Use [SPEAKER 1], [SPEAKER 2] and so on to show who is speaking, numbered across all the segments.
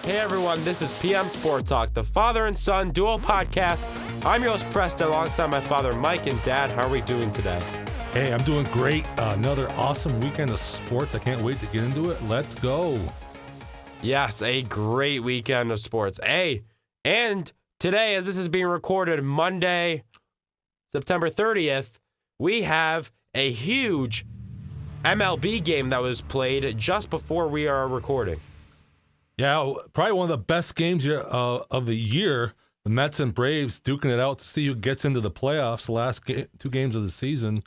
[SPEAKER 1] Hey everyone, this is PM Sport Talk, the father and son dual podcast. I'm your host Preston, alongside my father Mike and Dad. How are we doing today?
[SPEAKER 2] Hey, I'm doing great. Another awesome weekend of sports. I can't wait to get into it. Let's go.
[SPEAKER 1] Yes, a great weekend of sports. Hey, and today, as this is being recorded, Monday, September 30th, we have a huge MLB game that was played just before we are recording.
[SPEAKER 2] Yeah, probably one of the best games of the year. The Mets and Braves duking it out to see who gets into the playoffs. The last two games of the season,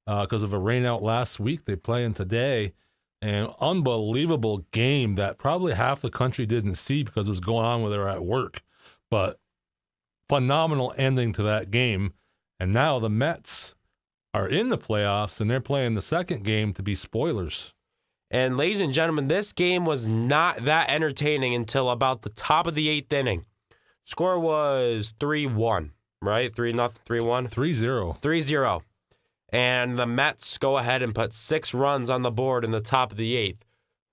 [SPEAKER 2] because of a rainout last week, they play in today. An unbelievable game that probably half the country didn't see because it was going on when they were at work. But phenomenal ending to that game. And now the Mets are in the playoffs, and they're playing the second game to be spoilers.
[SPEAKER 1] And ladies and gentlemen, this game was not that entertaining until about the top of the eighth inning. Score was 3-1, right? 3-0, 3-1?
[SPEAKER 2] 3-0.
[SPEAKER 1] 3-0. And the Mets go ahead and put 6 runs on the board in the top of the eighth.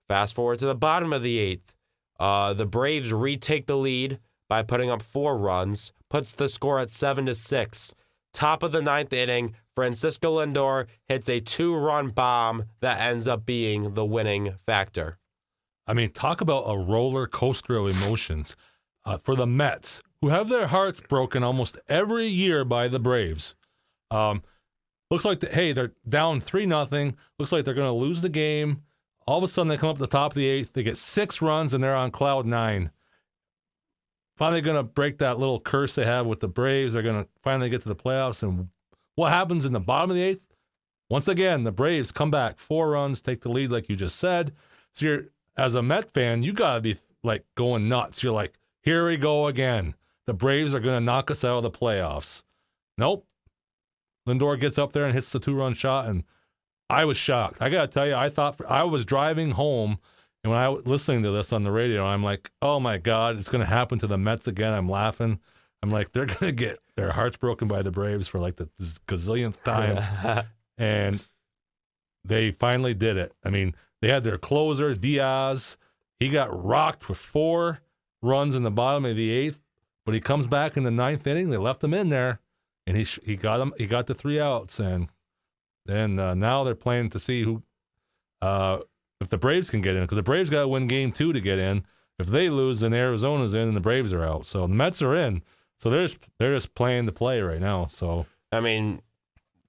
[SPEAKER 1] Fast forward to the bottom of the eighth. The Braves retake the lead by putting up 4 runs, puts the score at 7-6. Top of the ninth inning, Francisco Lindor hits a 2-run bomb that ends up being the winning factor.
[SPEAKER 2] I mean, talk about a roller coaster of emotions for the Mets, who have their hearts broken almost every year by the Braves. Looks like, they're down 3-0. Looks like they're going to lose the game. All of a sudden, they come up to the top of the eighth. They get 6 runs, and they're on cloud 9. Finally going to break that little curse they have with the Braves. They're going to finally get to the playoffs. And what happens in the bottom of the eighth? Once again, the Braves come back, 4 runs, take the lead like you just said. So you're, as a Met fan, you got to be like going nuts. You're like, here we go again. The Braves are going to knock us out of the playoffs. Nope. Lindor gets up there and hits the 2-run shot, and I was shocked. I got to tell you, I was driving home, and when I was listening to this on the radio, I'm like, oh my God, it's going to happen to the Mets again. I'm laughing. I'm like, they're going to get their hearts broken by the Braves for like the gazillionth time. And they finally did it. I mean, they had their closer, Diaz. He got rocked with 4 runs in the bottom of the eighth, but he comes back in the ninth inning. They left him in there, and he got him. He got the 3 outs, and then now they're playing to see who if the Braves can get in, because the Braves got to win game 2 to get in. If they lose, then Arizona's in and the Braves are out. So the Mets are in. So they're just playing to play right now. So
[SPEAKER 1] I mean,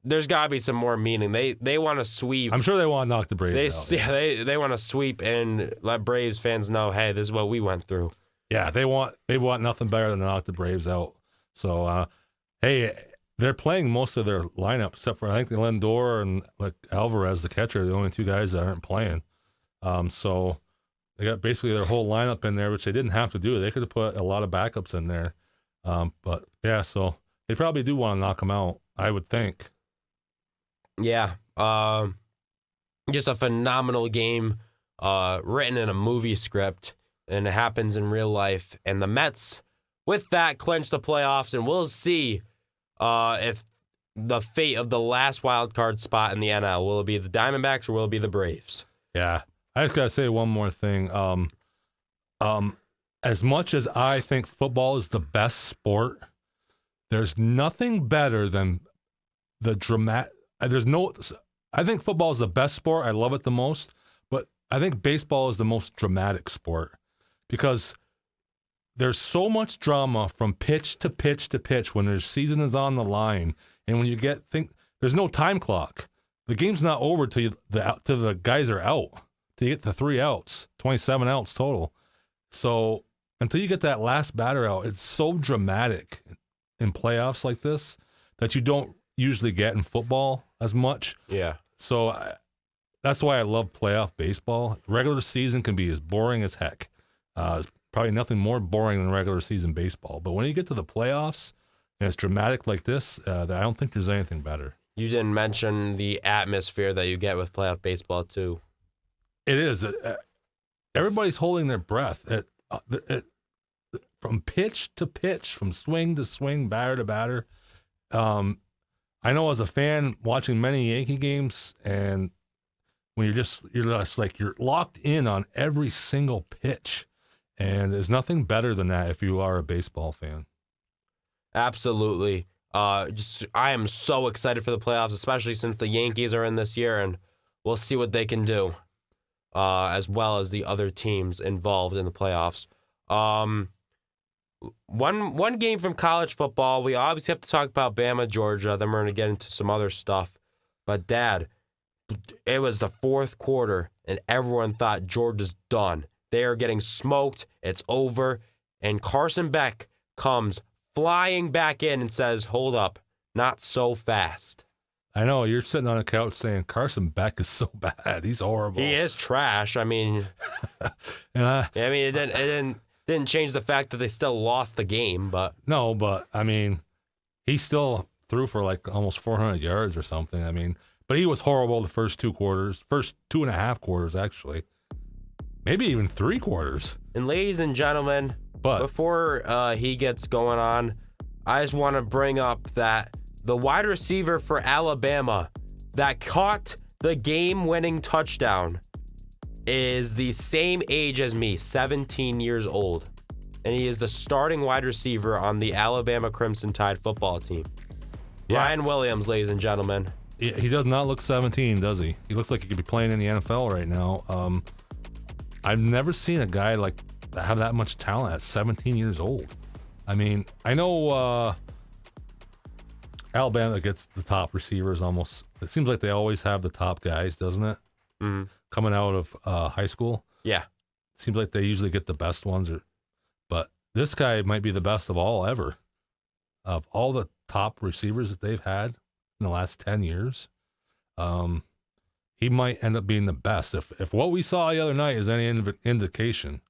[SPEAKER 1] there's got to be some more meaning. They want to sweep.
[SPEAKER 2] I'm sure they want to knock the Braves out.
[SPEAKER 1] Yeah, they want to sweep and let Braves fans know, hey, this is what we went through.
[SPEAKER 2] Yeah, they want nothing better than to knock the Braves out. So hey, they're playing most of their lineup except for I think the Lindor and like Alvarez, the catcher, are the only 2 guys that aren't playing. So they got basically their whole lineup in there, which they didn't have to do. They could have put a lot of backups in there. But yeah, so they probably do want to knock them out, I would think.
[SPEAKER 1] Yeah. Just a phenomenal game, written in a movie script, and it happens in real life. And the Mets, with that, clinch the playoffs, and we'll see if the fate of the last wild card spot in the NL, will it be the Diamondbacks or will it be the Braves?
[SPEAKER 2] Yeah. I just got to say one more thing. As much as I think football is the best sport, there's nothing better than the dramatic. I think football is the best sport. I love it the most, but I think baseball is the most dramatic sport because there's so much drama from pitch to pitch to pitch when their season is on the line, and when you there's no time clock. The game's not over till the guys are out. Till you get the 3 outs, 27 outs total. So until you get that last batter out, it's so dramatic in playoffs like this that you don't usually get in football as much.
[SPEAKER 1] Yeah.
[SPEAKER 2] So that's why I love playoff baseball. Regular season can be as boring as heck. There's probably nothing more boring than regular season baseball. But when you get to the playoffs and it's dramatic like this, I don't think there's anything better.
[SPEAKER 1] You didn't mention the atmosphere that you get with playoff baseball, too.
[SPEAKER 2] It is. Everybody's holding their breath. From pitch to pitch, from swing to swing, batter to batter. I know as a fan watching many Yankee games, and when you're just like you're locked in on every single pitch, and there's nothing better than that if you are a baseball fan.
[SPEAKER 1] Absolutely. I am so excited for the playoffs, especially since the Yankees are in this year, and we'll see what they can do, as well as the other teams involved in the playoffs. One game from college football. We obviously have to talk about Bama, Georgia. Then we're going to get into some other stuff. But, Dad, it was the fourth quarter, and everyone thought Georgia's done. They are getting smoked. It's over. And Carson Beck comes flying back in and says, hold up, not so fast.
[SPEAKER 2] I know, you're sitting on a couch saying Carson Beck is so bad. He's horrible.
[SPEAKER 1] He is trash. I mean,
[SPEAKER 2] and
[SPEAKER 1] it didn't change the fact that they still lost the game, but
[SPEAKER 2] no, but I mean, he still threw for like almost 400 yards or something. I mean, but he was horrible the first 2 quarters, first 2.5 quarters actually, maybe even 3 quarters.
[SPEAKER 1] And ladies and gentlemen, before he gets going on, I just want to bring up that the wide receiver for Alabama that caught the game-winning touchdown is the same age as me, 17 years old. And he is the starting wide receiver on the Alabama Crimson Tide football team. Yeah. Ryan Williams, ladies and gentlemen.
[SPEAKER 2] He does not look 17, does he? He looks like he could be playing in the NFL right now. I've never seen a guy like have that much talent at 17 years old. I mean, I know Alabama gets the top receivers almost. It seems like they always have the top guys, doesn't it?
[SPEAKER 1] Mm-hmm.
[SPEAKER 2] Coming out of high school.
[SPEAKER 1] Yeah.
[SPEAKER 2] Seems like they usually get the best ones. But this guy might be the best of all ever. Of all the top receivers that they've had in the last 10 years, he might end up being the best. If what we saw the other night is any indication.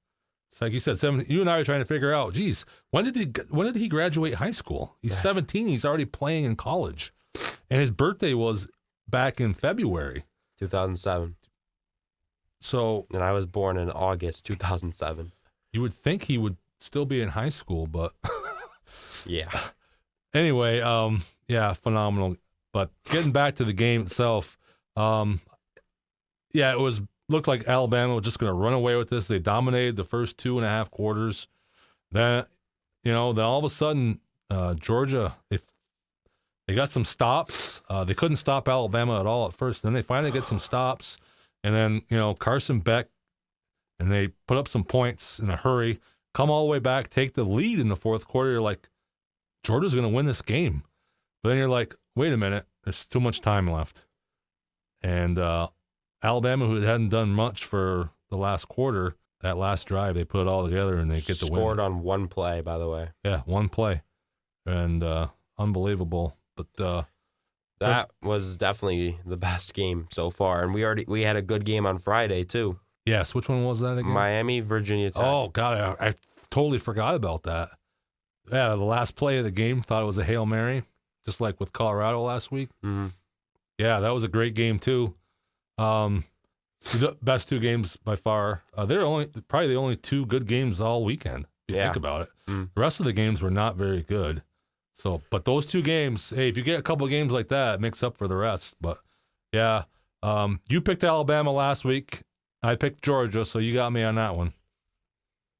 [SPEAKER 2] It's like you said, you and I are trying to figure out, geez, when did he graduate high school? He's 17. He's already playing in college. And his birthday was back in February.
[SPEAKER 1] 2007.
[SPEAKER 2] So,
[SPEAKER 1] and I was born in August 2007.
[SPEAKER 2] You would think he would still be in high school, but
[SPEAKER 1] yeah.
[SPEAKER 2] Anyway, yeah, phenomenal. But getting back to the game itself, yeah, looked like Alabama was just going to run away with this. They dominated the first 2.5 quarters. Then all of a sudden, Georgia, they got some stops. They couldn't stop Alabama at all at first. Then they finally get some stops. And then, Carson Beck, and they put up some points in a hurry, come all the way back, take the lead in the fourth quarter. You're like, Georgia's going to win this game. But then you're like, wait a minute, there's too much time left. And Alabama, who hadn't done much for the last quarter, that last drive, they put it all together and they get the win.
[SPEAKER 1] Scored on one play, by the way.
[SPEAKER 2] Yeah, one play. And unbelievable. But
[SPEAKER 1] that was definitely the best game so far. And we had a good game on Friday, too.
[SPEAKER 2] Yes, which one was that again?
[SPEAKER 1] Miami, Virginia Tech.
[SPEAKER 2] Oh, God, I totally forgot about that. Yeah, the last play of the game, thought it was a Hail Mary, just like with Colorado last week.
[SPEAKER 1] Mm-hmm.
[SPEAKER 2] Yeah, that was a great game, too. The best 2 games by far. They're probably the only 2 good games all weekend, if you think about it.
[SPEAKER 1] Mm.
[SPEAKER 2] The rest of the games were not very good. So, but those 2 games, hey, if you get a couple of games like that, it makes up for the rest. But, yeah, you picked Alabama last week. I picked Georgia, so you got me on that one.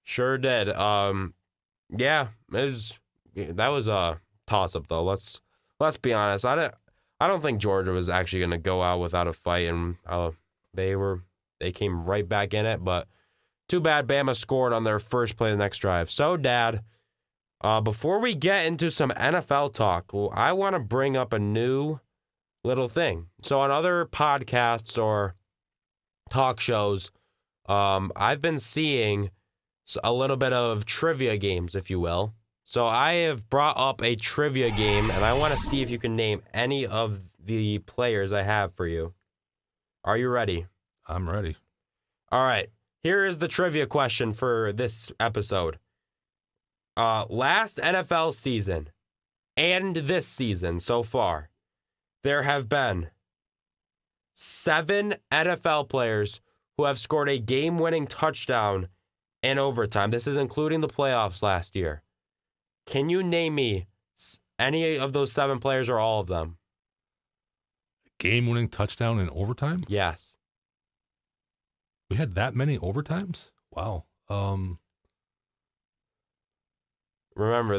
[SPEAKER 1] Sure did. Yeah, that was a toss-up, though. Let's be honest. I don't think Georgia was actually going to go out without a fight, and they came right back in it. But too bad Bama scored on their first play of the next drive. So, Dad, before we get into some NFL talk, I want to bring up a new little thing. So on other podcasts or talk shows, I've been seeing a little bit of trivia games, if you will. So I have brought up a trivia game, and I want to see if you can name any of the players I have for you. Are you ready?
[SPEAKER 2] I'm ready.
[SPEAKER 1] All right. Here is the trivia question for this episode. Last NFL season and this season so far, there have been 7 NFL players who have scored a game-winning touchdown in overtime. This is including the playoffs last year. Can you name me any of those 7 players or all of them?
[SPEAKER 2] game-winning touchdown in overtime?
[SPEAKER 1] Yes.
[SPEAKER 2] We had that many overtimes? Wow.
[SPEAKER 1] Remember,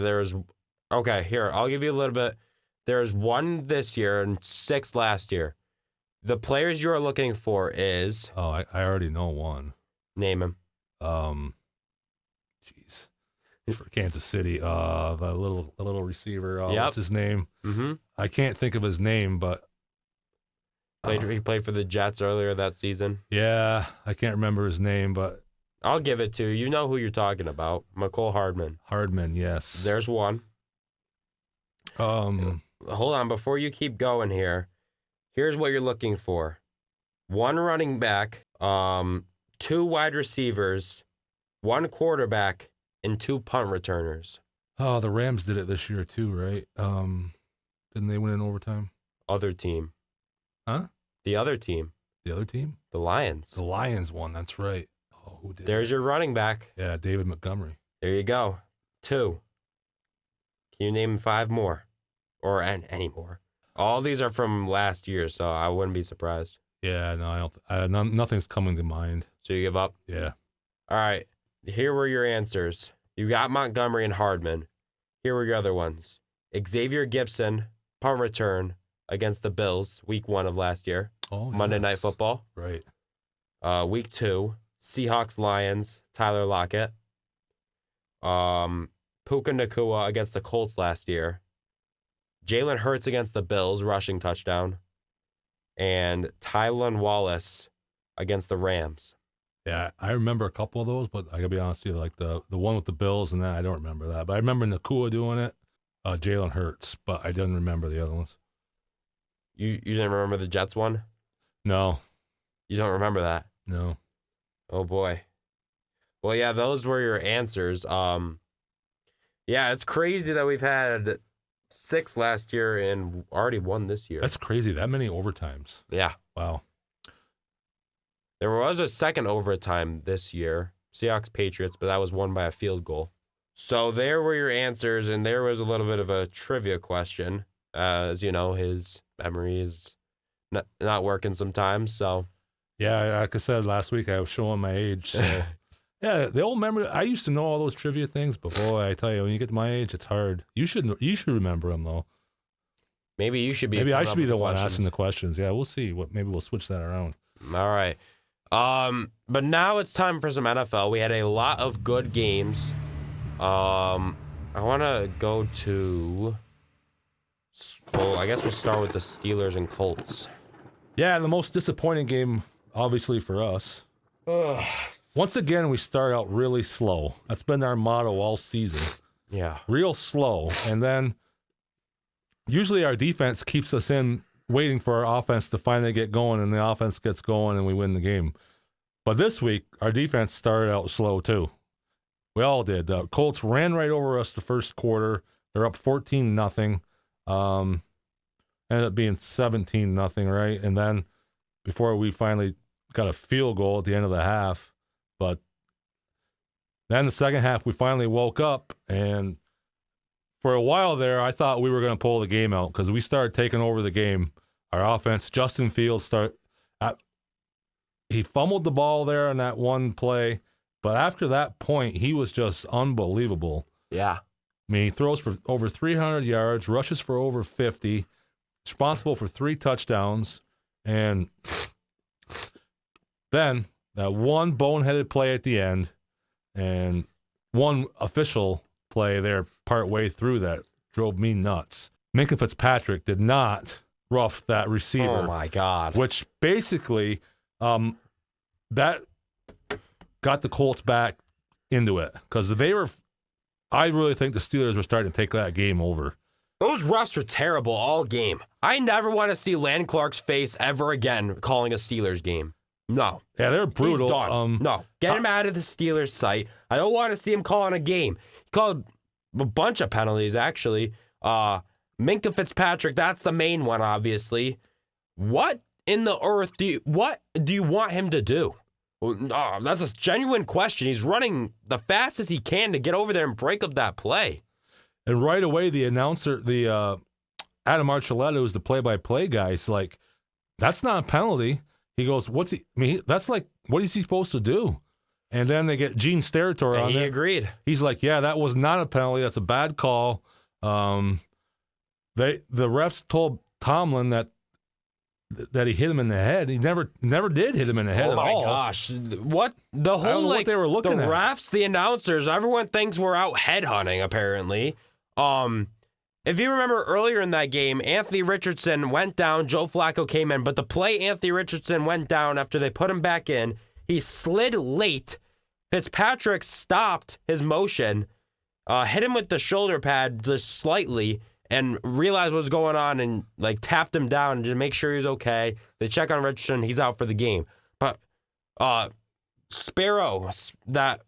[SPEAKER 1] here, I'll give you a little bit. There's 1 this year and 6 last year. The players you are looking for is...
[SPEAKER 2] Oh, I already know one.
[SPEAKER 1] Name him.
[SPEAKER 2] Jeez. For Kansas City, the little receiver,
[SPEAKER 1] Yep.
[SPEAKER 2] What's his name?
[SPEAKER 1] Mm-hmm.
[SPEAKER 2] I can't think of his name, but...
[SPEAKER 1] He played for the Jets earlier that season.
[SPEAKER 2] Yeah, I can't remember his name, but...
[SPEAKER 1] I'll give it to you. You know who you're talking about. McCole Hardman.
[SPEAKER 2] Hardman, yes.
[SPEAKER 1] There's one. Hold on. Before you keep going here, here's what you're looking for. 1 running back, 2 wide receivers, 1 quarterback, and 2 punt returners.
[SPEAKER 2] Oh, the Rams did it this year too, right? Didn't they win in overtime?
[SPEAKER 1] Other team.
[SPEAKER 2] Huh?
[SPEAKER 1] The other team.
[SPEAKER 2] The other team?
[SPEAKER 1] The Lions.
[SPEAKER 2] The Lions won, that's right. Oh, who did
[SPEAKER 1] There's
[SPEAKER 2] that?
[SPEAKER 1] your running back.
[SPEAKER 2] Yeah, David Montgomery.
[SPEAKER 1] There you go. 2. Can you name 5 more? Or any more? All these are from last year, so I wouldn't be surprised.
[SPEAKER 2] Yeah, no, nothing's coming to mind.
[SPEAKER 1] So you give up?
[SPEAKER 2] Yeah.
[SPEAKER 1] All right. Here were your answers. You got Montgomery and Hardman. Here were your other ones. Xavier Gibson, punt return against the Bills, week 1 of last year.
[SPEAKER 2] Oh,
[SPEAKER 1] Monday
[SPEAKER 2] yes.
[SPEAKER 1] Night Football.
[SPEAKER 2] Right.
[SPEAKER 1] Week 2, Seahawks, Lions, Tyler Lockett. Puka Nacua against the Colts last year. Jalen Hurts against the Bills, rushing touchdown. And Tylan Wallace against the Rams.
[SPEAKER 2] Yeah, I remember a couple of those, but I gotta be honest with you, like the one with the Bills and that, I don't remember that. But I remember Nacua doing it, Jalen Hurts, but I didn't remember the other ones.
[SPEAKER 1] You didn't remember the Jets one?
[SPEAKER 2] No.
[SPEAKER 1] You don't remember that?
[SPEAKER 2] No.
[SPEAKER 1] Oh, boy. Well, yeah, those were your answers. Yeah, it's crazy that we've had 6 last year and already 1 this year.
[SPEAKER 2] That's crazy. That many overtimes.
[SPEAKER 1] Yeah.
[SPEAKER 2] Wow.
[SPEAKER 1] There was a second overtime this year, Seahawks Patriots, but that was won by a field goal. So there were your answers, and there was a little bit of a trivia question. As you know, his memory is not working sometimes, so...
[SPEAKER 2] Yeah, like I said last week, I was showing my age. So, yeah, the old memory. I used to know all those trivia things, but boy, I tell you, when you get to my age, it's hard. You should remember them though.
[SPEAKER 1] Maybe you should be.
[SPEAKER 2] Maybe I
[SPEAKER 1] coming
[SPEAKER 2] should
[SPEAKER 1] up
[SPEAKER 2] be
[SPEAKER 1] with
[SPEAKER 2] the one
[SPEAKER 1] questions.
[SPEAKER 2] asking the questions. Yeah, we'll see. Maybe we'll switch that around.
[SPEAKER 1] All right. But now it's time for some NFL. We had a lot of good games. I want to go to. Well, I guess we'll start with the Steelers and Colts.
[SPEAKER 2] Yeah, the most disappointing game, obviously, for us.
[SPEAKER 1] Ugh.
[SPEAKER 2] Once again, we start out really slow. That's been our motto all season.
[SPEAKER 1] Yeah.
[SPEAKER 2] Real slow. And then usually our defense keeps us in waiting for our offense to finally get going, and the offense gets going and we win the game. But this week, our defense started out slow too. We all did. The Colts ran right over us the first quarter. They're up 14-0. Ended up being 17-0, right? And then before we finally got a field goal at the end of the half. But then the second half, we finally woke up, and for a while there, I thought we were going to pull the game out because we started taking over the game. Our offense, Justin Fields, he fumbled the ball there on that one play, but after that point, he was just unbelievable.
[SPEAKER 1] Yeah.
[SPEAKER 2] I mean, he throws for over 300 yards, rushes for over 50, responsible for 3 touchdowns, and then that one boneheaded play at the end and one official play there part way through that drove me nuts. Minkah Fitzpatrick did not rough that receiver.
[SPEAKER 1] Oh, my God.
[SPEAKER 2] Which basically that got the Colts back into it because I really think the Steelers were starting to take that game over.
[SPEAKER 1] Those roughs were terrible all game. I never want to see Land Clark's face ever again calling a Steelers game. No.
[SPEAKER 2] Yeah, they're brutal.
[SPEAKER 1] He's done. No. Get him out of the Steelers' sight. I don't want to see him calling a game. He called a bunch of penalties, actually. Minkah Fitzpatrick, that's the main one, obviously. What in the earth do you want him to do? Well, that's a genuine question. He's running the fastest he can to get over there and break up that play.
[SPEAKER 2] And right away, the announcer, Adam Archuleta, who's the play-by-play guy, is like, that's not a penalty. He goes, what's he? I mean, that's like, what is he supposed to do? And then they get Gene Steratore on
[SPEAKER 1] He
[SPEAKER 2] it.
[SPEAKER 1] agreed.
[SPEAKER 2] He's like, yeah, that was not a penalty. That's a bad call. The refs told Tomlin that he hit him in the head. He never did hit him in the head at all.
[SPEAKER 1] Oh my gosh. What the
[SPEAKER 2] I
[SPEAKER 1] whole
[SPEAKER 2] don't know what they were looking
[SPEAKER 1] the
[SPEAKER 2] at.
[SPEAKER 1] refs, the announcers, everyone thinks we're out headhunting apparently. If you remember earlier in that game, Anthony Richardson went down, Joe Flacco came in, but the play Anthony Richardson went down after they put him back in, he slid late. Fitzpatrick stopped his motion, hit him with the shoulder pad just slightly, and realized what was going on and like tapped him down to make sure he was okay. They check on Richardson, he's out for the game. But Sparrow, the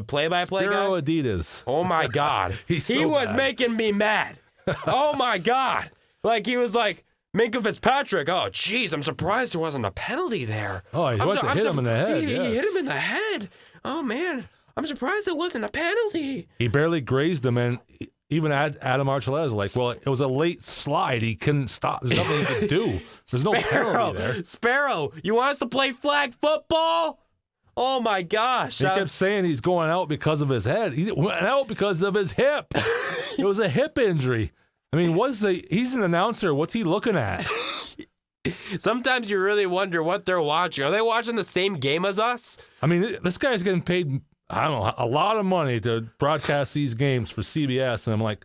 [SPEAKER 1] play-by-play guy,
[SPEAKER 2] Spiro Adidas.
[SPEAKER 1] oh my God,
[SPEAKER 2] He
[SPEAKER 1] was
[SPEAKER 2] bad.
[SPEAKER 1] making me mad. Oh my God, like he was like Minka Fitzpatrick. Oh jeez, I'm surprised there wasn't a penalty there.
[SPEAKER 2] Oh, he went to hit him in the head.
[SPEAKER 1] He
[SPEAKER 2] Yes.
[SPEAKER 1] hit him in the head. Oh man, I'm surprised it wasn't a penalty.
[SPEAKER 2] He barely grazed him, and even Adam Archuleta was like, well, it was a late slide. He couldn't stop. There's nothing he could do. There's no penalty there.
[SPEAKER 1] Sparrow, you want us to play flag football? Oh my gosh.
[SPEAKER 2] He kept saying he's going out because of his head. He went out because of his hip. It was a hip injury. I mean, he's an announcer. What's he looking at?
[SPEAKER 1] Sometimes you really wonder what they're watching. Are they watching the same game as us?
[SPEAKER 2] I mean, this guy's getting paid, I don't know, a lot of money to broadcast these games for CBS. And I'm like,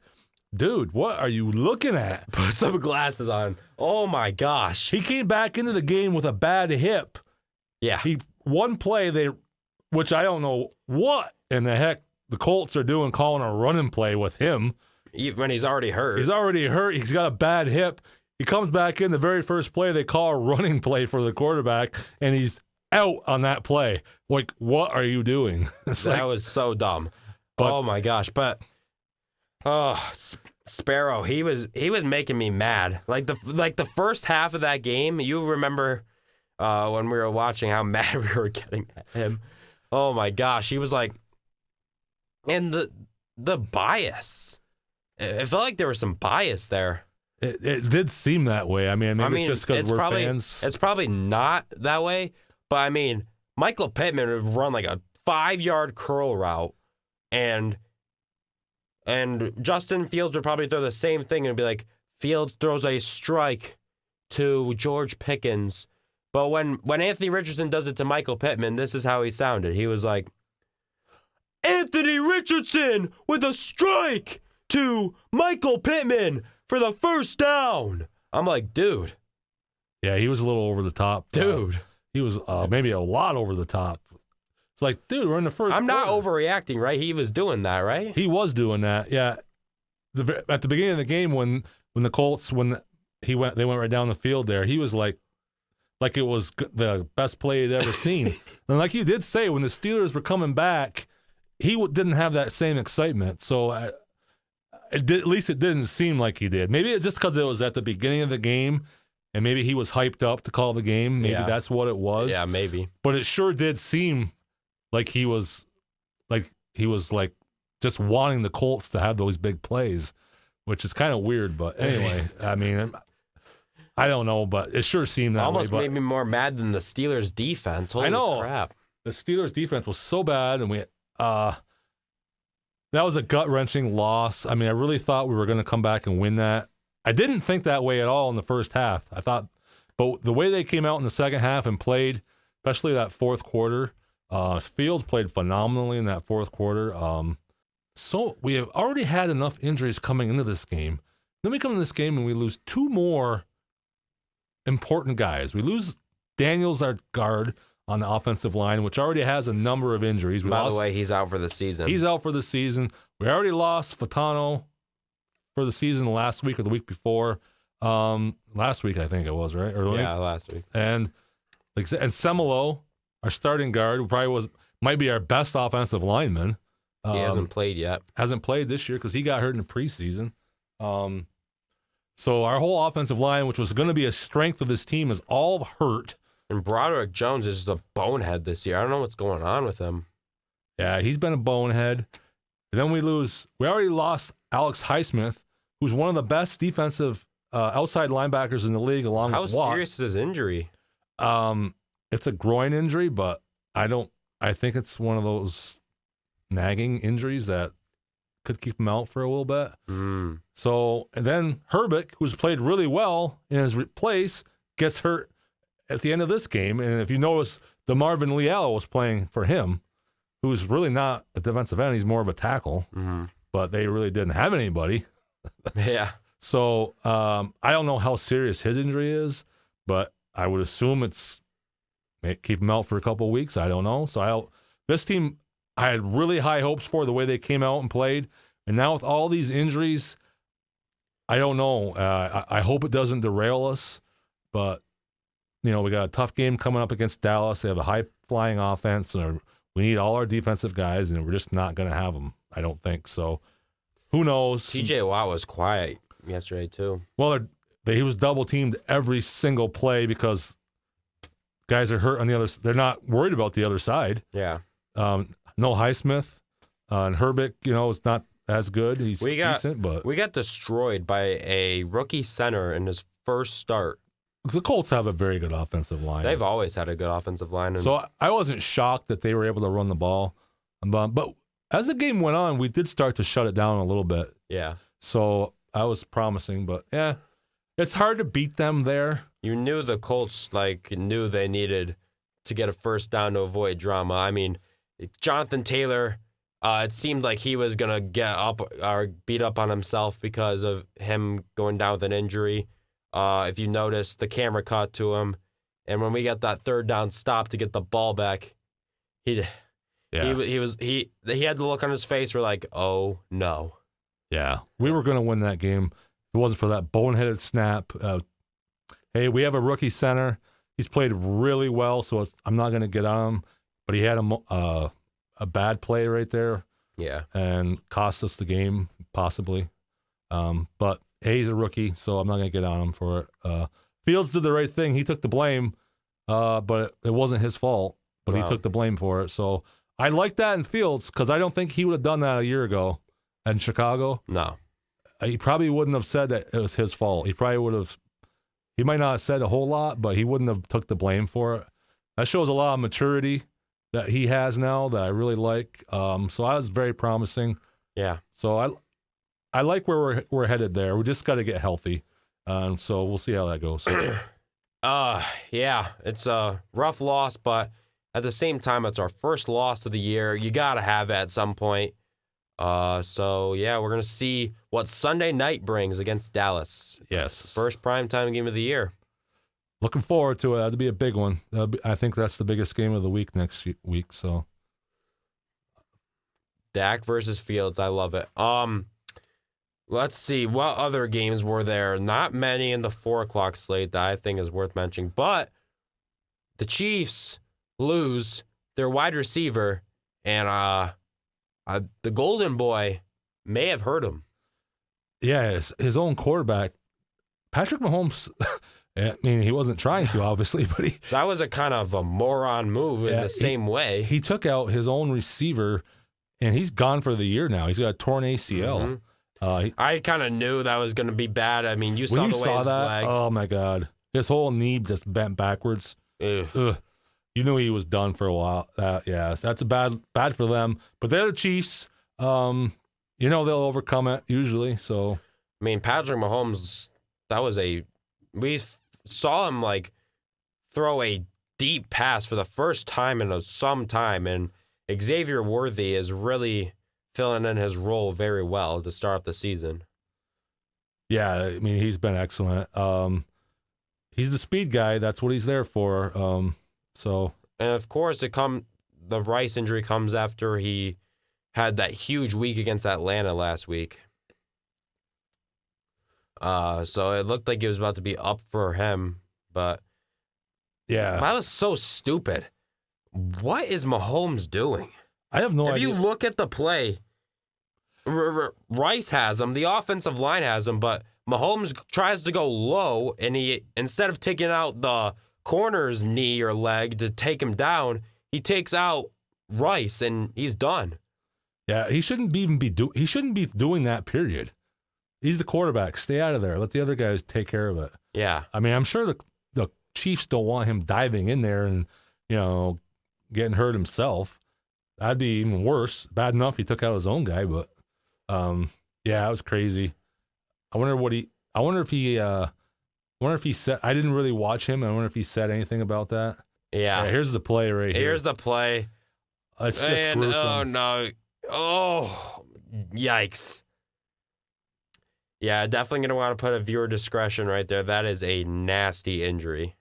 [SPEAKER 2] dude, what are you looking at?
[SPEAKER 1] Put some glasses on. Oh my gosh.
[SPEAKER 2] He came back into the game with a bad hip.
[SPEAKER 1] Yeah.
[SPEAKER 2] One play, which I don't know what in the heck the Colts are doing, calling a running play with him.
[SPEAKER 1] When he's already hurt.
[SPEAKER 2] He's already hurt. He's got a bad hip. He comes back in the very first play. They call a running play for the quarterback, and he's out on that play. Like, what are you doing?
[SPEAKER 1] That was so dumb.
[SPEAKER 2] But-
[SPEAKER 1] oh my gosh. But Sparrow, he was making me mad. Like the first half of that game, you remember when we were watching how mad we were getting at him. Oh my gosh. He was like, and the bias. It felt like there was some bias there.
[SPEAKER 2] It did seem that way. I mean, maybe it's just because we're fans.
[SPEAKER 1] It's probably not that way, but I mean, Michael Pittman would run like a 5-yard curl route, and Justin Fields would probably throw the same thing and be like, Fields throws a strike to George Pickens. But when Anthony Richardson does it to Michael Pittman, this is how he sounded. He was like, Anthony Richardson with a strike to Michael Pittman for the first down. I'm like, dude.
[SPEAKER 2] Yeah, he was a little over the top.
[SPEAKER 1] Dude.
[SPEAKER 2] He was maybe a lot over the top. It's like, dude, we're in the first
[SPEAKER 1] I'm not
[SPEAKER 2] quarter.
[SPEAKER 1] overreacting, right? He was doing that, right?
[SPEAKER 2] He was doing that, yeah. At the beginning of the game, when the Colts, they went right down the field there, he was like it was the best play he'd ever seen. And like you did say, when the Steelers were coming back, he didn't have that same excitement. So at least it didn't seem like he did. Maybe it's just because it was at the beginning of the game, and maybe he was hyped up to call the game. Maybe that's what it was.
[SPEAKER 1] Yeah, maybe.
[SPEAKER 2] But it sure did seem like he was just wanting the Colts to have those big plays, which is kind of weird. But anyway, I mean, I don't know, but it sure seemed that
[SPEAKER 1] Almost
[SPEAKER 2] way.
[SPEAKER 1] made me more mad than the Steelers' defense. Holy
[SPEAKER 2] I know.
[SPEAKER 1] crap.
[SPEAKER 2] The Steelers' defense was so bad, and that was a gut-wrenching loss. I mean, I really thought we were going to come back and win that. I didn't think that way at all in the first half. I thought, but the way they came out in the second half and played, especially that fourth quarter, Fields played phenomenally in that fourth quarter. So we have already had enough injuries coming into this game. Then we come into this game and we lose two more important guys. We lose Daniels, our guard, on the offensive line, which already has a number of injuries.
[SPEAKER 1] By the way, he's out for the season.
[SPEAKER 2] He's out for the season. We already lost Fatano for the season last week or the week before. Last week, I think it was, right?
[SPEAKER 1] Last week.
[SPEAKER 2] And Semelo, our starting guard, who might be our best offensive lineman.
[SPEAKER 1] He hasn't played yet.
[SPEAKER 2] Hasn't played this year because he got hurt in the preseason. So our whole offensive line, which was going to be a strength of this team, is all hurt.
[SPEAKER 1] And Broderick Jones is just a bonehead this year. I don't know what's going on with him.
[SPEAKER 2] Yeah, he's been a bonehead. And then we already lost Alex Highsmith, who's one of the best defensive outside linebackers in the league, along
[SPEAKER 1] How
[SPEAKER 2] with Watt.
[SPEAKER 1] serious is his injury?
[SPEAKER 2] It's a groin injury, but I think it's one of those nagging injuries that could keep him out for a little bit. So, and then Herbig, who's played really well in his place, gets hurt at the end of this game. And if you notice, the Marvin Leal was playing for him, who's really not a defensive end. He's more of a tackle, but they really didn't have anybody.
[SPEAKER 1] Yeah.
[SPEAKER 2] So I don't know how serious his injury is, but I would assume it's may keep him out for a couple of weeks. I don't know. So this team, I had really high hopes for the way they came out and played. And now with all these injuries, I don't know. I hope it doesn't derail us, but we got a tough game coming up against Dallas. They have a high-flying offense, and we need all our defensive guys, and we're just not going to have them, I don't think. So who knows?
[SPEAKER 1] T.J. Watt was quiet yesterday, too.
[SPEAKER 2] Well, he was double-teamed every single play because guys are hurt on the other side. They're not worried about the other side.
[SPEAKER 1] Yeah.
[SPEAKER 2] No Highsmith, and Herbig, is not as good. He's decent, but
[SPEAKER 1] we got destroyed by a rookie center in his first start.
[SPEAKER 2] The Colts have a very good offensive line.
[SPEAKER 1] They've always had a good offensive line.
[SPEAKER 2] So I wasn't shocked that they were able to run the ball. But as the game went on, we did start to shut it down a little bit.
[SPEAKER 1] Yeah.
[SPEAKER 2] So I was promising, but yeah, it's hard to beat them there.
[SPEAKER 1] You knew the Colts knew they needed to get a first down to avoid drama. I mean, Jonathan Taylor, it seemed like he was going to get up or beat up on himself because of him going down with an injury. If you notice, the camera cut to him, and when we got that third down stop to get the ball back, he had the look on his face. We're like, oh no.
[SPEAKER 2] Yeah, we were going to win that game. If it wasn't for that boneheaded snap. Hey, we have a rookie center. He's played really well, so I'm not going to get on him. But he had a bad play right there.
[SPEAKER 1] Yeah, and
[SPEAKER 2] cost us the game possibly. But hey, he's a rookie, so I'm not going to get on him for it. Fields did the right thing. He took the blame, but it wasn't his fault. But he took the blame for it. So I like that in Fields because I don't think he would have done that a year ago in Chicago.
[SPEAKER 1] No.
[SPEAKER 2] He probably wouldn't have said that it was his fault. He probably would have. He might not have said a whole lot, but he wouldn't have took the blame for it. That shows a lot of maturity that he has now that I really like. So I was very promising.
[SPEAKER 1] Yeah.
[SPEAKER 2] So I like where we're headed there. We just got to get healthy. So we'll see how that goes.
[SPEAKER 1] Yeah, it's a rough loss, but at the same time, it's our first loss of the year. You got to have it at some point. So yeah, we're going to see what Sunday night brings against Dallas.
[SPEAKER 2] Yes.
[SPEAKER 1] First primetime game of the year.
[SPEAKER 2] Looking forward to it. That'll be a big one. I think that's the biggest game of the week next week. So
[SPEAKER 1] Dak versus Fields. I love it. Let's see. What other games were there? Not many in the 4 o'clock slate that I think is worth mentioning. But the Chiefs lose their wide receiver, and the Golden Boy may have hurt him.
[SPEAKER 2] Yeah, his own quarterback, Patrick Mahomes. I mean, he wasn't trying to, obviously, but
[SPEAKER 1] that was a kind of a moron move in the same way.
[SPEAKER 2] He took out his own receiver, and he's gone for the year now. He's got a torn ACL.
[SPEAKER 1] I kind of knew that was going to be bad. I mean, you saw the way his leg.
[SPEAKER 2] Oh my God, his whole knee just bent backwards. Ugh. You knew he was done for a while. That's bad for them. But they're the Chiefs. They'll overcome it usually. So
[SPEAKER 1] I mean, Patrick Mahomes, we saw him throw a deep pass for the first time in some time, and Xavier Worthy is really filling in his role very well to start the season.
[SPEAKER 2] Yeah, I mean, he's been excellent. He's the speed guy. That's what he's there for.
[SPEAKER 1] And of course, the Rice injury comes after he had that huge week against Atlanta last week. So it looked like it was about to be up for him, but
[SPEAKER 2] yeah,
[SPEAKER 1] that was so stupid. What is Mahomes doing?
[SPEAKER 2] I have no idea.
[SPEAKER 1] If you look at the play, Rice has him, the offensive line has him, but Mahomes tries to go low, and he, instead of taking out the corner's knee or leg to take him down, he takes out Rice, and he's done.
[SPEAKER 2] Yeah, he shouldn't be doing that, period. He's the quarterback. Stay out of there. Let the other guys take care of it.
[SPEAKER 1] Yeah.
[SPEAKER 2] I mean, I'm sure the Chiefs don't want him diving in there and, getting hurt himself. That'd be even worse. Bad enough he took out his own guy, but yeah, it was crazy. I wonder if he said, I didn't really watch him. I wonder if he said anything about that.
[SPEAKER 1] Yeah.
[SPEAKER 2] Here's the play right here.
[SPEAKER 1] Here's the play.
[SPEAKER 2] It's just gruesome.
[SPEAKER 1] Oh, no. Oh, yikes. Yeah, definitely going to want to put a viewer discretion right there. That is a nasty injury.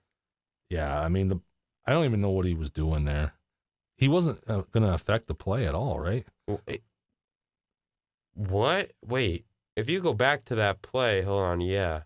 [SPEAKER 2] Yeah, I mean, I don't even know what he was doing there. He wasn't going to affect the play at all, right?
[SPEAKER 1] What? Wait. If you go back to that play, hold on. Yeah.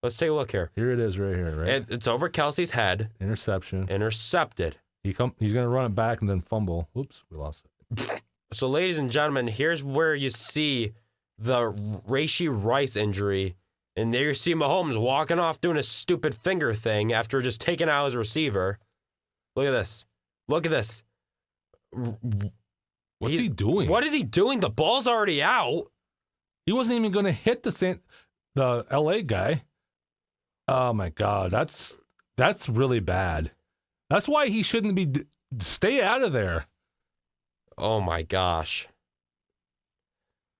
[SPEAKER 1] Let's take a look here.
[SPEAKER 2] Here it is right here, right?
[SPEAKER 1] It's over Kelsey's head.
[SPEAKER 2] Interception.
[SPEAKER 1] Intercepted.
[SPEAKER 2] He's going to run it back and then fumble. Whoops, we lost it.
[SPEAKER 1] So, ladies and gentlemen, here's where you see the Rashee Rice injury. And there you see Mahomes walking off doing a stupid finger thing after just taking out his receiver. Look at this. Look at this.
[SPEAKER 2] What's he doing?
[SPEAKER 1] What is he doing? The ball's already out.
[SPEAKER 2] He wasn't even going to hit the LA guy. Oh my God, that's really bad. That's why he shouldn't be. Stay out of there.
[SPEAKER 1] Oh my gosh.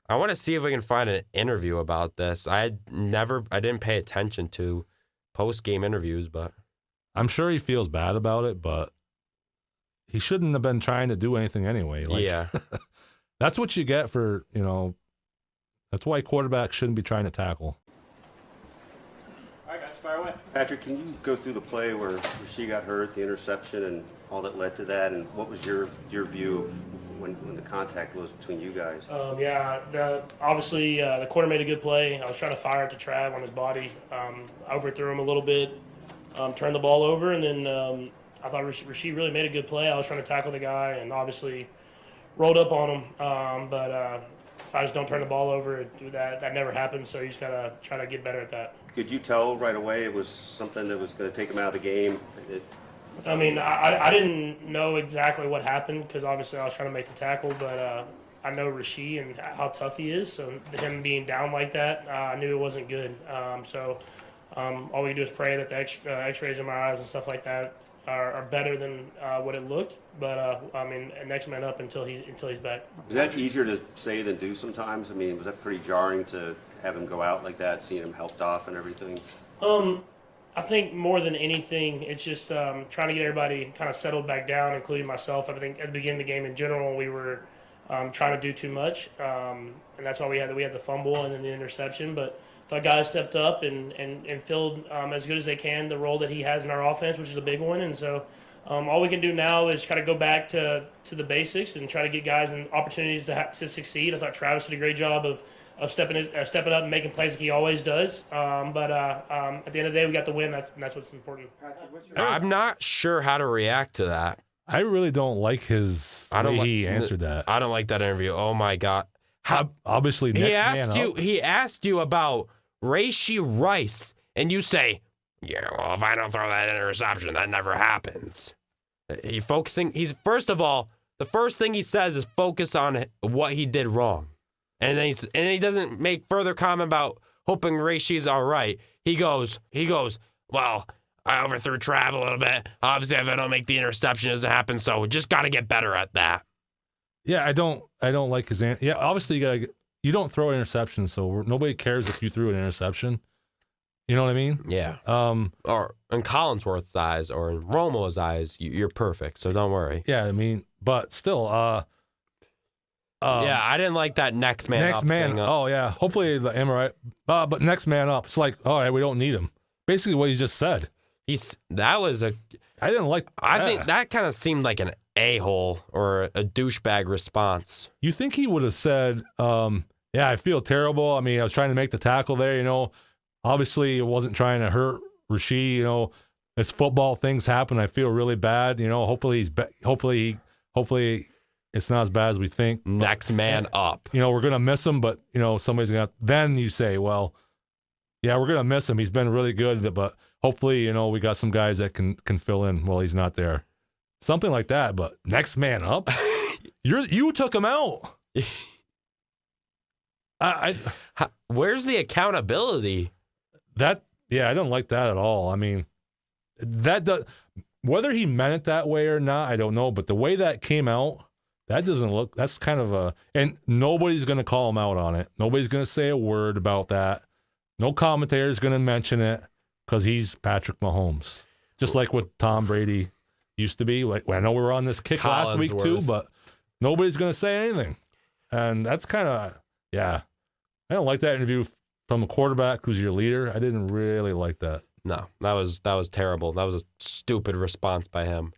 [SPEAKER 1] I want to see if we can find an interview about this. I didn't pay attention to post-game interviews, but
[SPEAKER 2] I'm sure he feels bad about it, but he shouldn't have been trying to do anything anyway.
[SPEAKER 1] Yeah.
[SPEAKER 2] That's what you get for, that's why quarterbacks shouldn't be trying to tackle.
[SPEAKER 3] All right, guys, fire away.
[SPEAKER 4] Patrick, can you go through the play where she got hurt, the interception, and all that led to that, and what was your view of when the contact was between you guys?
[SPEAKER 3] Obviously, the corner made a good play. I was trying to fire it to Trav on his body. I overthrew him a little bit, turned the ball over, and then I thought Rasheed really made a good play. I was trying to tackle the guy and obviously rolled up on him. But if I just don't turn the ball over, that never happens, so you just got to try to get better at that.
[SPEAKER 4] Could you tell right away it was something that was going to take him out of the game?
[SPEAKER 3] I didn't know exactly what happened because obviously I was trying to make the tackle, but I know Rasheed and how tough he is, so him being down like that, I knew it wasn't good. All we can do is pray that the x-rays in my eyes and stuff like that are better than what it looked. But, next man up until he's back.
[SPEAKER 4] Is that easier to say than do sometimes? I mean, was that pretty jarring to have him go out like that, seeing him helped off and everything?
[SPEAKER 3] I think more than anything, it's just trying to get everybody kind of settled back down, including myself. I think at the beginning of the game in general, we were trying to do too much, and that's why we had the fumble and then the interception. But the guys stepped up and filled as good as they can the role that he has in our offense, which is a big one. And so all we can do now is kind of go back to the basics and try to get guys and opportunities to succeed. I thought Travis did a great job of stepping up and making plays like he always does. But at the end of the day, we got the win. That's what's important.
[SPEAKER 1] I'm not sure how to react to that.
[SPEAKER 2] I really don't like his way he answered that.
[SPEAKER 1] I don't like that interview. Oh my God.
[SPEAKER 2] Obviously,
[SPEAKER 1] He asked you about Rashee Rice, and you say, yeah, well, if I don't throw that interception, that never happens. First of all, the first thing he says is focus on what he did wrong. And then he doesn't make further comment about hoping Rashee's all right. He goes, well, I overthrew Trav a little bit. Obviously, if I don't make the interception, it doesn't happen, so just got to get better at that.
[SPEAKER 2] Yeah, I don't like his answer. Yeah, obviously you don't throw an interception, so nobody cares if you threw an interception. You know what I mean?
[SPEAKER 1] Yeah. Or in Collinsworth's eyes or in Romo's eyes, you're perfect, so don't worry.
[SPEAKER 2] Yeah, I mean, but still,
[SPEAKER 1] yeah, I didn't like that next man up thing.
[SPEAKER 2] Oh, yeah. Hopefully the MRI. But next man up. It's like, all right, we don't need him. Basically what he just said.
[SPEAKER 1] I think that kind of seemed like an a-hole or a douchebag response.
[SPEAKER 2] You think he would have said, yeah, I feel terrible. I mean, I was trying to make the tackle there, Obviously, it wasn't trying to hurt Rasheed, as football things happen, I feel really bad. Hopefully it's not as bad as we think.
[SPEAKER 1] Next man up.
[SPEAKER 2] We're going to miss him, but, somebody's going to. Then you say, well, yeah, we're going to miss him. He's been really good, but hopefully, we got some guys that can fill in while he's not there. Something like that, but next man up? You took him out.
[SPEAKER 1] Where's the accountability?
[SPEAKER 2] I don't like that at all. I mean, whether he meant it that way or not, I don't know. But the way that came out, that's kind of and nobody's going to call him out on it. Nobody's going to say a word about that. No commentator's going to mention it because he's Patrick Mahomes. Just like what Tom Brady used to be. Like, I know we were on this kick last week too, but nobody's going to say anything. And that's kind of, I don't like that interview from a quarterback who's your leader. I didn't really like that.
[SPEAKER 1] No, that was terrible. That was a stupid response by him.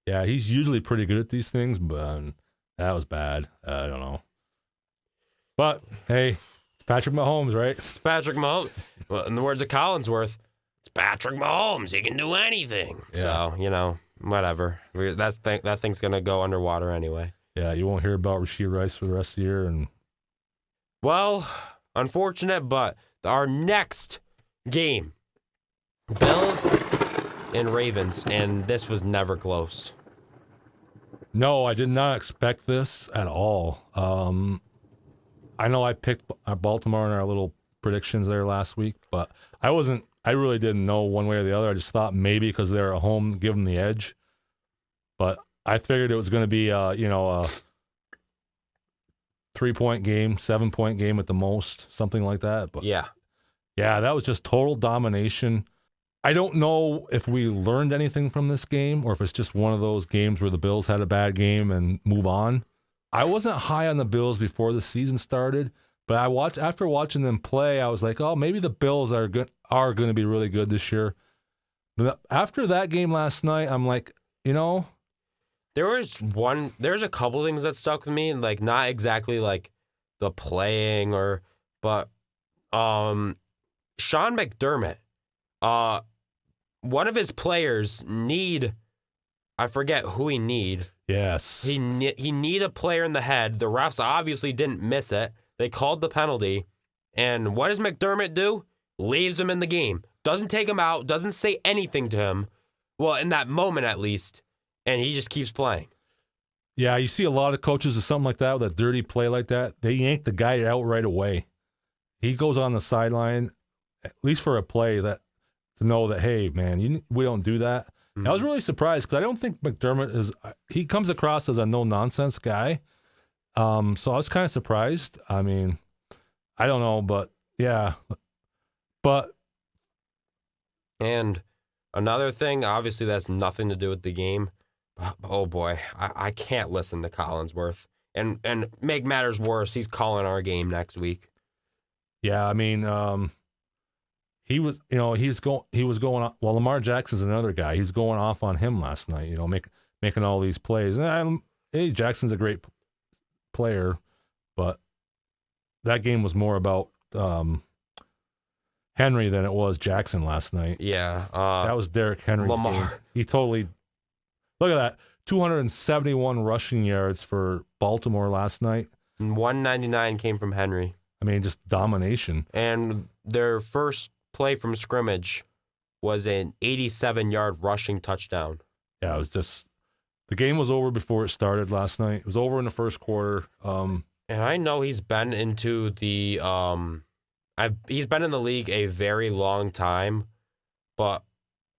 [SPEAKER 2] Yeah, he's usually pretty good at these things, but that was bad. I don't know. But, hey, it's Patrick Mahomes, right?
[SPEAKER 1] It's Patrick Mahomes. Well, in the words of Collinsworth, it's Patrick Mahomes. He can do anything.
[SPEAKER 2] Yeah.
[SPEAKER 1] So, whatever. That thing's going to go underwater anyway.
[SPEAKER 2] Yeah, you won't hear about Rashee Rice for the rest of the year.
[SPEAKER 1] Well, unfortunate, but our next game, Bills and Ravens, and this was never close.
[SPEAKER 2] No, I did not expect this at all. I know I picked Baltimore in our little predictions there last week, but I really didn't know one way or the other. I just thought maybe because they're at home, give them the edge. But I figured it was going to be, a 3-point game, 7-point game at the most, something like that. But
[SPEAKER 1] yeah,
[SPEAKER 2] that was just total domination. I don't know if we learned anything from this game or if it's just one of those games where the Bills had a bad game and move on. I wasn't high on the Bills before the season started, but after watching them play, I was like, oh, maybe the Bills are going to be really good this year. But after that game last night, I'm like,
[SPEAKER 1] there's a couple things that stuck with me, and like not exactly like the playing but Sean McDermott, one of his players I forget who he need.
[SPEAKER 2] Yes.
[SPEAKER 1] He need a player in the head. The refs obviously didn't miss it. They called the penalty. And what does McDermott do? Leaves him in the game. Doesn't take him out. Doesn't say anything to him. Well, in that moment at least. And he just keeps playing.
[SPEAKER 2] Yeah, you see a lot of coaches or something like that with a dirty play like that. They yank the guy out right away. He goes on the sideline, at least for a play, to know that, hey, man, we don't do that. Mm-hmm. I was really surprised because I don't think McDermott he comes across as a no-nonsense guy. So I was kind of surprised. I mean, I don't know, but yeah. But.
[SPEAKER 1] And another thing, obviously that's nothing to do with the game. Oh boy, I can't listen to Collinsworth. And make matters worse, he's calling our game next week.
[SPEAKER 2] Yeah, I mean, he was going off. Well, Lamar Jackson's another guy. He's going off on him last night. Making all these plays. And Jackson's a great player, but that game was more about Henry than it was Jackson last night.
[SPEAKER 1] Yeah,
[SPEAKER 2] that was Derrick Henry's
[SPEAKER 1] Lamar.
[SPEAKER 2] game. He totally look at that. 271 rushing yards for Baltimore last night.
[SPEAKER 1] 199 came from Henry.
[SPEAKER 2] I mean, just domination.
[SPEAKER 1] And their first play from scrimmage was an 87-yard rushing touchdown.
[SPEAKER 2] Yeah, it was just the game was over before it started last night. It was over in the first quarter.
[SPEAKER 1] And I know he's been into the he's been in the league a very long time, but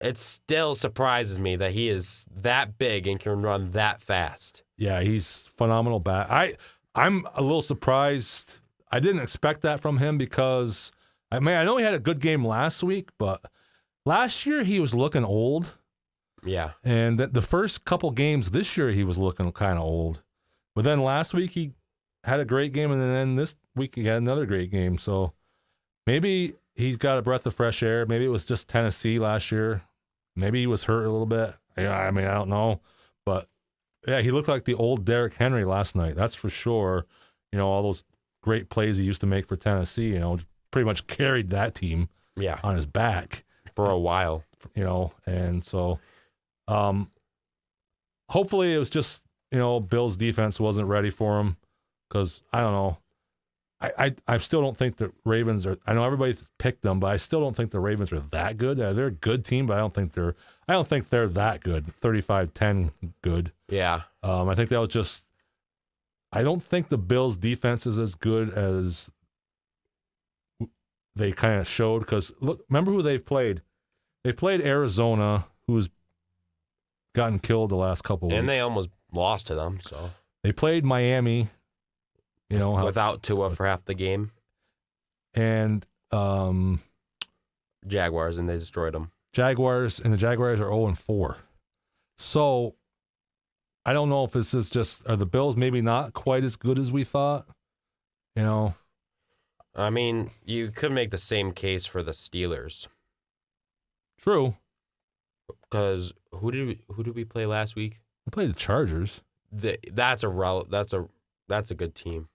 [SPEAKER 1] it still surprises me that he is that big and can run that fast.
[SPEAKER 2] Yeah, he's phenomenal back. I'm a little surprised. I didn't expect that from him because, I know he had a good game last week, but last year he was looking old.
[SPEAKER 1] Yeah.
[SPEAKER 2] And the first couple games this year he was looking kind of old. But then last week he had a great game, and then this week he had another great game. So maybe he's got a breath of fresh air. Maybe it was just Tennessee last year. Maybe he was hurt a little bit. Yeah, I don't know. But, yeah, he looked like the old Derrick Henry last night. That's for sure. All those great plays he used to make for Tennessee, pretty much carried that team on his back.
[SPEAKER 1] For a while.
[SPEAKER 2] And so hopefully it was just, Bill's defense wasn't ready for him because, I don't know. I still don't think the Ravens are. I know everybody picked them, but I still don't think the Ravens are that good. They're a good team, but I don't think they're that good. 35-10 good.
[SPEAKER 1] Yeah.
[SPEAKER 2] I think that was just. I don't think the Bills' defense is as good as they kind of showed. Because look, remember who they've played? They played Arizona, who's gotten killed the last couple weeks.
[SPEAKER 1] And they almost lost to them, so.
[SPEAKER 2] They played Miami,
[SPEAKER 1] without Tua for half the game.
[SPEAKER 2] And
[SPEAKER 1] Jaguars, and they destroyed them.
[SPEAKER 2] Jaguars, and the Jaguars are 0-4. So I don't know if this is just, are the Bills maybe not quite as good as we thought?
[SPEAKER 1] I mean, you could make the same case for the Steelers.
[SPEAKER 2] True.
[SPEAKER 1] Because who did we play last week?
[SPEAKER 2] We played the Chargers.
[SPEAKER 1] That's a good team.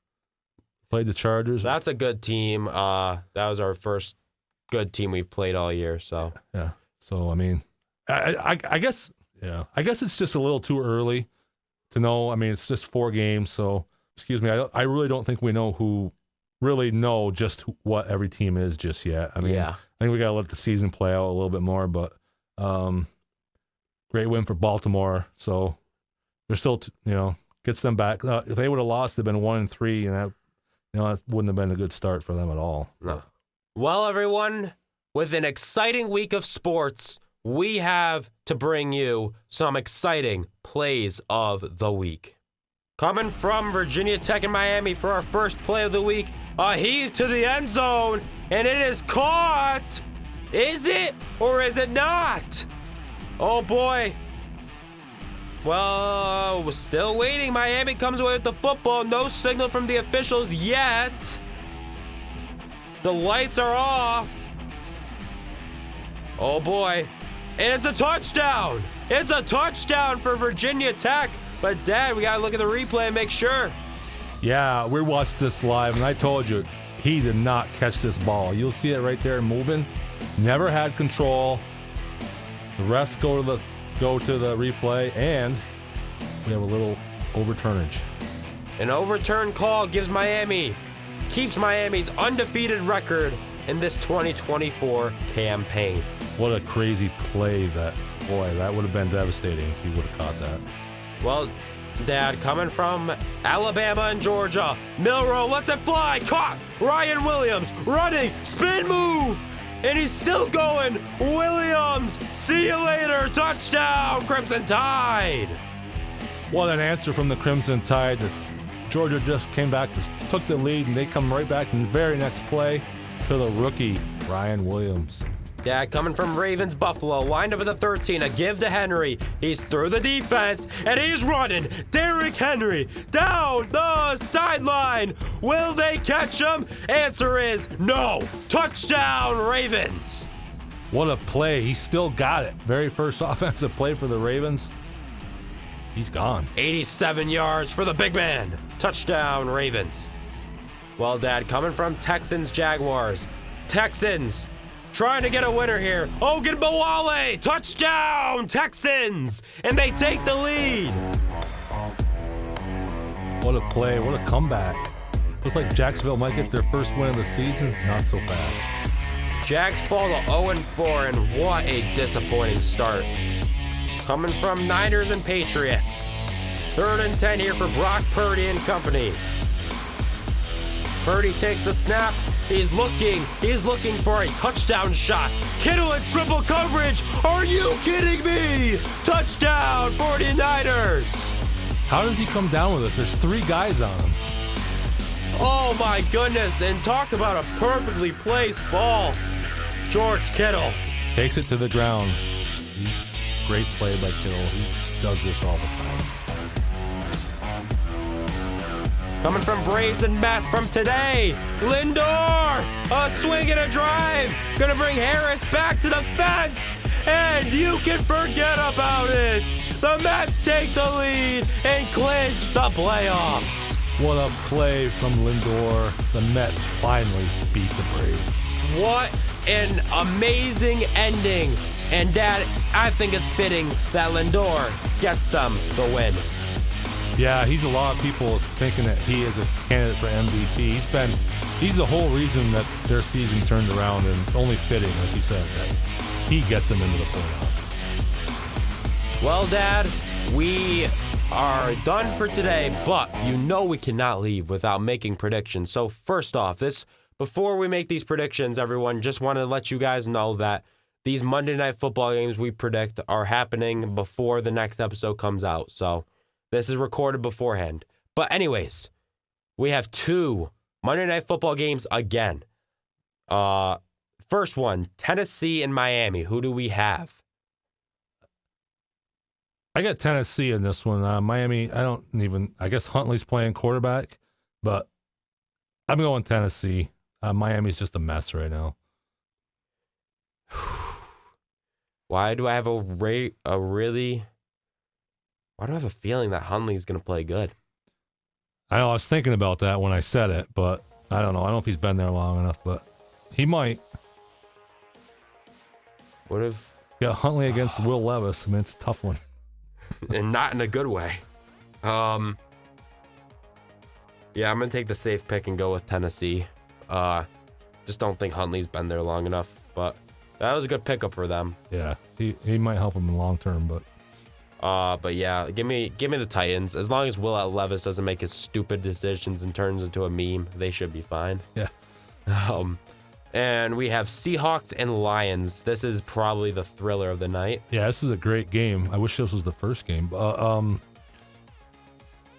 [SPEAKER 2] Played the Chargers.
[SPEAKER 1] That's a good team. That was our first good team we've played all year. So
[SPEAKER 2] yeah. So I mean, I guess it's just a little too early to know. I mean, it's just 4 games. So excuse me, I really don't think we know just what every team is just yet. I mean,
[SPEAKER 1] yeah.
[SPEAKER 2] I think we got to let the season play out a little bit more. But great win for Baltimore. So they're still gets them back. If they would have lost, they'd been 1-3, and that wouldn't have been a good start for them at all.
[SPEAKER 1] No. Well, everyone, with an exciting week of sports, we have to bring you some exciting plays of the week. Coming from Virginia Tech and Miami for our first play of the week, a heave to the end zone, and it is caught. Is it or is it not? Oh boy. Well, we're still waiting. Miami comes away with the football. No signal from the officials yet. The lights are off. Oh boy. And it's a touchdown. It's a touchdown for Virginia Tech. But Dad, we gotta look at the replay and make sure.
[SPEAKER 2] Yeah, we watched this live, and I told you, he did not catch this ball. You'll see it right there moving. Never had control. The refs go to the replay, and we have a little overturnage.
[SPEAKER 1] An overturned call keeps Miami's undefeated record in this 2024 campaign.
[SPEAKER 2] What a crazy play that would have been devastating if he would have caught that.
[SPEAKER 1] Well, Dad, coming from Alabama and Georgia, Milroe lets it fly, caught, Ryan Williams, running, spin move, and he's still going, Williams, see you later, touchdown, Crimson Tide.
[SPEAKER 2] What an answer from the Crimson Tide. Georgia just came back, took the lead, and they come right back in the very next play to the rookie, Ryan Williams.
[SPEAKER 1] Dad, coming from Ravens Buffalo, lined up at the 13, a give to Henry. He's through the defense, and he's running. Derrick Henry down the sideline. Will they catch him? Answer is no. Touchdown, Ravens.
[SPEAKER 2] What a play. He still got it. Very first offensive play for the Ravens. He's gone.
[SPEAKER 1] 87 yards for the big man. Touchdown, Ravens. Well, Dad, coming from Texans Jaguars. Texans trying to get a winner here. Ogunbowale, touchdown, Texans, and they take the lead.
[SPEAKER 2] What a play, what a comeback. Looks like Jacksonville might get their first win of the season. Not so fast.
[SPEAKER 1] Jags fall to 0-4, and what a disappointing start. Coming from Niners and Patriots. 3rd and 10 here for Brock Purdy and company. Purdy takes the snap. He's looking for a touchdown shot. Kittle in triple coverage. Are you kidding me? Touchdown, 49ers.
[SPEAKER 2] How does he come down with this? There's 3 guys on him.
[SPEAKER 1] Oh my goodness, and talk about a perfectly placed ball. George Kittle
[SPEAKER 2] takes it to the ground. Great play by Kittle. He does this all the time.
[SPEAKER 1] Coming from Braves and Mets from today, Lindor, a swing and a drive, gonna bring Harris back to the fence, and you can forget about it. The Mets take the lead and clinch the playoffs.
[SPEAKER 2] What a play from Lindor. The Mets finally beat the Braves.
[SPEAKER 1] What an amazing ending. And Dad, I think it's fitting that Lindor gets them the win.
[SPEAKER 2] Yeah, he's a lot of people thinking that he is a candidate for MVP. He's the whole reason that their season turned around, and it's only fitting, like you said, that he gets them into the playoffs.
[SPEAKER 1] Well, Dad, we are done for today, but you know we cannot leave without making predictions. So first off, this before we make these predictions, everyone, just want to let you guys know that these Monday Night Football games we predict are happening before the next episode comes out. So this is recorded beforehand. But anyways, we have 2 Monday Night Football games again. First one, Tennessee and Miami. Who do we have?
[SPEAKER 2] I got Tennessee in this one. Miami, I guess Huntley's playing quarterback, but I'm going Tennessee. Miami's just a mess right now.
[SPEAKER 1] Why do I have a feeling that Huntley's going to play good?
[SPEAKER 2] I know I was thinking about that when I said it, but I don't know. I don't know if he's been there long enough, but he might.
[SPEAKER 1] What if...
[SPEAKER 2] Yeah, Huntley against Will Levis. I mean, it's a tough one.
[SPEAKER 1] And not in a good way. Yeah, I'm going to take the safe pick and go with Tennessee. Just don't think Huntley's been there long enough, but that was a good pickup for them.
[SPEAKER 2] Yeah, he might help him in the long term, but
[SPEAKER 1] yeah, give me the Titans. As long as Will Levis doesn't make his stupid decisions and turns into a meme, they should be fine.
[SPEAKER 2] yeah.
[SPEAKER 1] And we have Seahawks and Lions. This is probably the thriller of the night.
[SPEAKER 2] Yeah, this is a great game. I wish this was the first game.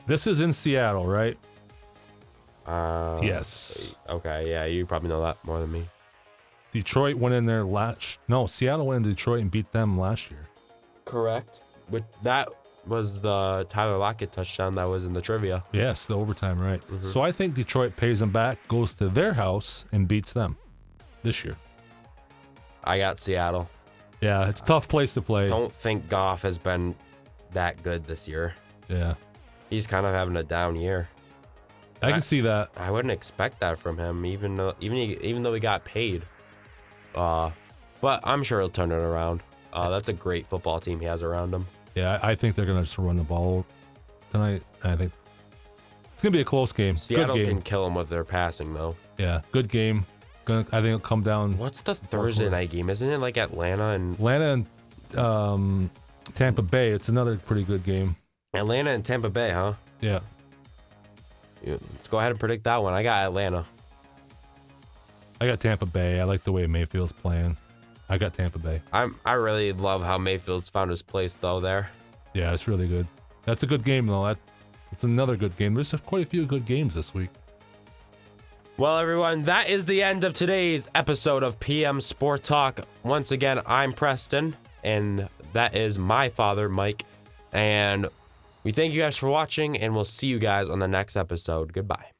[SPEAKER 2] This is in Seattle, right? Yes.
[SPEAKER 1] Okay, yeah, you probably know that more than me.
[SPEAKER 2] Detroit went in there Seattle went in Detroit and beat them last year.
[SPEAKER 1] Correct. That was the Tyler Lockett touchdown that was in the trivia.
[SPEAKER 2] Yes, the overtime, right.
[SPEAKER 1] Mm-hmm.
[SPEAKER 2] So I think Detroit pays them back, goes to their house, and beats them this year.
[SPEAKER 1] I got Seattle.
[SPEAKER 2] Yeah, it's a tough place to play.
[SPEAKER 1] Don't think Goff has been that good this year.
[SPEAKER 2] Yeah.
[SPEAKER 1] He's kind of having a down year.
[SPEAKER 2] I can see that.
[SPEAKER 1] I wouldn't expect that from him, even though he got paid. But I'm sure he'll turn it around. That's a great football team he has around him.
[SPEAKER 2] Yeah, I think they're going to just run the ball tonight. I think it's going to be a close game.
[SPEAKER 1] Seattle
[SPEAKER 2] good game.
[SPEAKER 1] can kill him with their passing, though.
[SPEAKER 2] Yeah, good game. I think it'll come down.
[SPEAKER 1] What's the Thursday night game? Isn't it like Atlanta and
[SPEAKER 2] Tampa Bay? It's another pretty good game.
[SPEAKER 1] Atlanta and Tampa Bay, huh?
[SPEAKER 2] Yeah.
[SPEAKER 1] Let's go ahead and predict that one. I got Atlanta.
[SPEAKER 2] I got Tampa Bay. I like the way Mayfield's playing. I got Tampa Bay.
[SPEAKER 1] I really love how Mayfield's found his place though there.
[SPEAKER 2] Yeah, it's really good. That's a good game though. It's another good game. There's quite a few good games this week.
[SPEAKER 1] Well, everyone, that is the end of today's episode of PM Sport Talk. Once again, I'm Preston, and that is my father, Mike. And we thank you guys for watching, and we'll see you guys on the next episode. Goodbye.